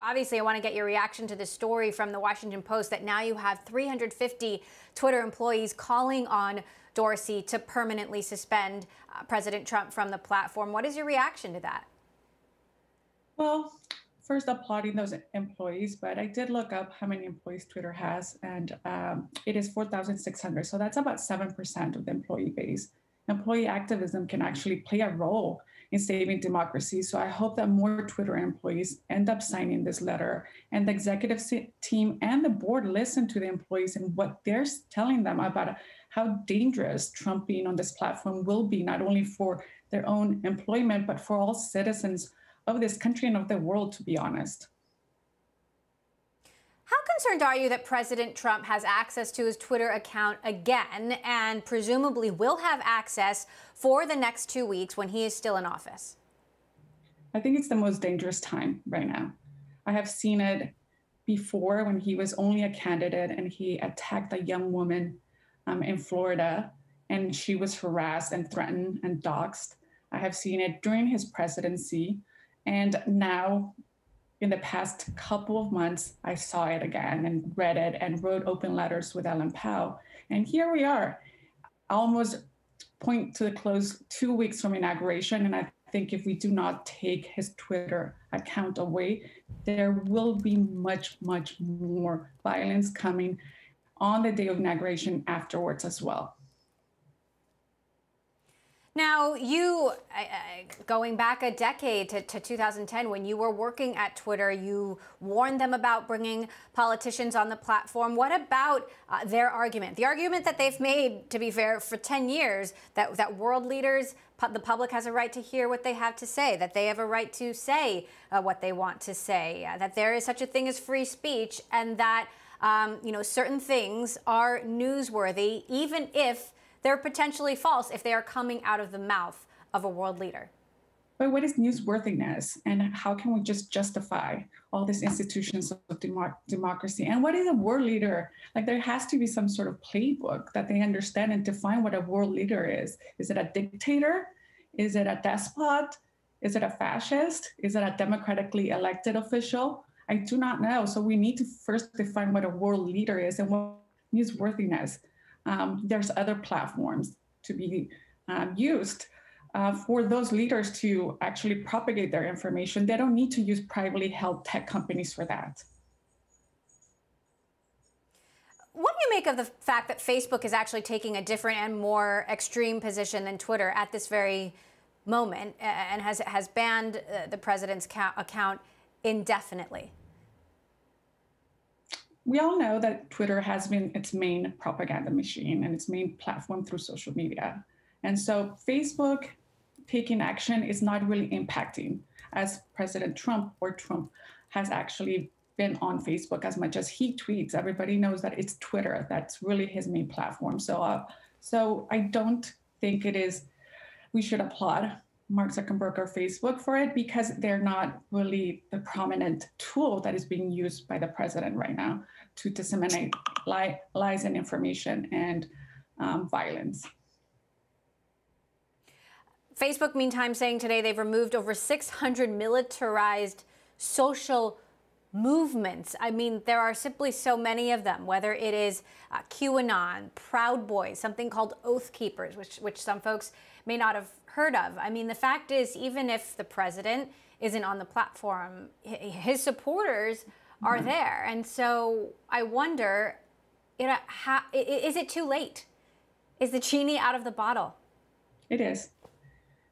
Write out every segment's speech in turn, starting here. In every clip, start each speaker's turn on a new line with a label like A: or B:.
A: obviously, I want to get your reaction to this story from the Washington Post that now you have 350 Twitter employees calling on Dorsey to permanently suspend President Trump from the platform. What is your reaction to that?
B: Well, first applauding those employees, but I did look up how many employees Twitter has, and it is 4,600. So that's about 7% of the employee base. Employee activism can actually play a role in saving democracy. So I hope that more Twitter employees end up signing this letter, and the executive team and the board listen to the employees and what they're telling them about how dangerous Trump being on this platform will be, not only for their own employment, but for all citizens of this country and of the world, to be honest.
A: How concerned are you that President Trump has access to his Twitter account again and presumably will have access for the next 2 weeks when he is still in office?
B: I think it's the most dangerous time right now. I have seen it before when he was only a candidate and he attacked a young woman in Florida, and she was harassed and threatened and doxxed. I have seen it during his presidency. And now, in the past couple of months, I saw it again and read it and wrote open letters with Ellen Powell. And here we are, almost point to the close 2 weeks from inauguration. And I think if we do not take his Twitter account away, there will be much, much more violence coming on the day of inauguration afterwards as well.
A: Now, you, going back a decade to 2010, when you were working at Twitter, you warned them about bringing politicians on the platform. What about their argument? The argument that they've made, to be fair, for 10 years, that world leaders, the public has a right to hear what they have to say, that they have a right to say what they want to say, that there is such a thing as free speech, and that certain things are newsworthy, even if they're potentially false if they are coming out of the mouth of a world leader.
B: But what is newsworthiness, and how can we just justify all these institutions of democracy? And what is a world leader? Like, there has to be some sort of playbook that they understand and define what a world leader is. Is it a dictator? Is it a despot? Is it a fascist? Is it a democratically elected official? I do not know. So we need to first define what a world leader is and what newsworthiness. There's other platforms to be used for those leaders to actually propagate their information. They don't need to use privately held tech companies for that.
A: What do you make of the fact that Facebook is actually taking a different and more extreme position than Twitter at this very moment and has banned the president's account indefinitely?
B: We all know that Twitter has been its main propaganda machine and its main platform through social media. And so Facebook taking action is not really impacting, as President Trump has actually been on Facebook as much as he tweets. Everybody knows that it's Twitter that's really his main platform. So I don't think we should applaud Mark Zuckerberg or Facebook for it, because they're not really the prominent tool that is being used by the president right now to disseminate lies and information and violence.
A: Facebook, meantime, saying today they've removed over 600 militarized social movements. I mean, there are simply so many of them, whether it is QAnon, Proud Boys, something called Oath Keepers, which some folks may not have heard of. I mean, the fact is, even if the president isn't on the platform, his supporters are there. And so I wonder, is it too late? Is the genie out of the bottle?
B: It is.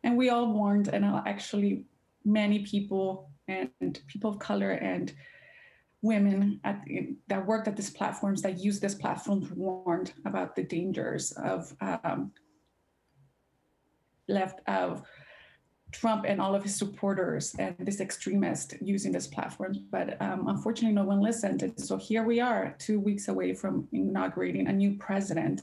B: And we all warned, and actually many people and people of color and women that worked at these platforms, that use these platforms, warned about the dangers of Trump and all of his supporters and this extremist using this platform. But unfortunately, no one listened. And so here we are, 2 weeks away from inaugurating a new president.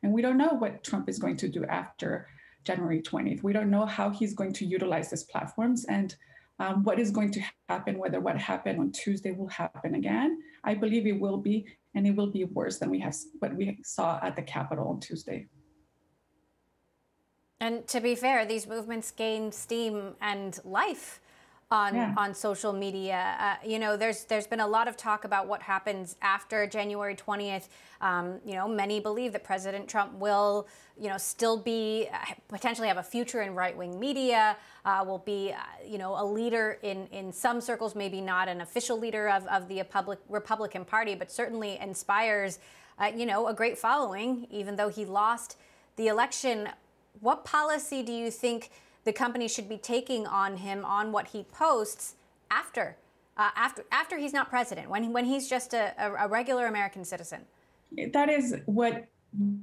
B: And we don't know what Trump is going to do after January 20th. We don't know how he's going to utilize these platforms and what is going to happen, whether what happened on Tuesday will happen again. I believe it will be, and it will be worse than what we saw at the Capitol on Tuesday.
A: And to be fair, these movements gain steam and life on
B: Yeah.
A: on social media. There's been a lot of talk about what happens after January 20th. Many believe that President Trump will, still be potentially have a future in right-wing media, will be, a leader in some circles, maybe not an official leader of the Republican Party, but certainly inspires, a great following, even though he lost the election. What policy do you think the company should be taking on him, on what he posts after he's not president, when he's just a regular American citizen?
B: That is what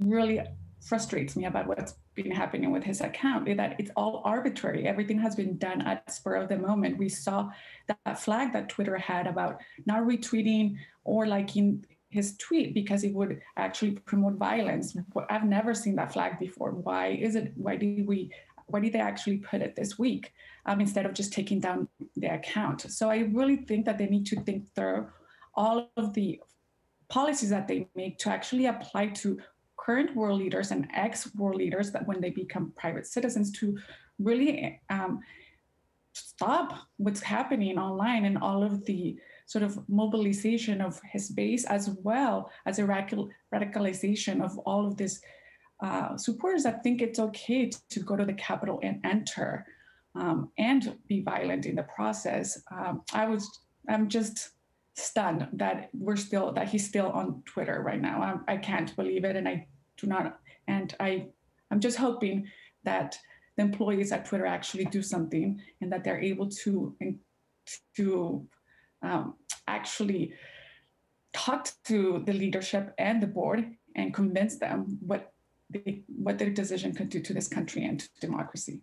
B: really frustrates me about what's been happening with his account, is that it's all arbitrary. Everything has been done at spur of the moment. We saw that flag that Twitter had about not retweeting or liking his tweet because it would actually promote violence. I've never seen that flag before. Why did they actually put it this week instead of just taking down the account? So I really think that they need to think through all of the policies that they make to actually apply to current world leaders and ex-world leaders, that when they become private citizens, to really stop what's happening online and all of the sort of mobilization of his base, as well as a radicalization of all of these supporters that think it's okay to go to the Capitol and enter and be violent in the process. I'm just stunned that he's still on Twitter right now. I can't believe it, and I do not. And I'm just hoping that the employees at Twitter actually do something, and that they're able to actually talk to the leadership and the board and convince them what their decision could do to this country and to democracy.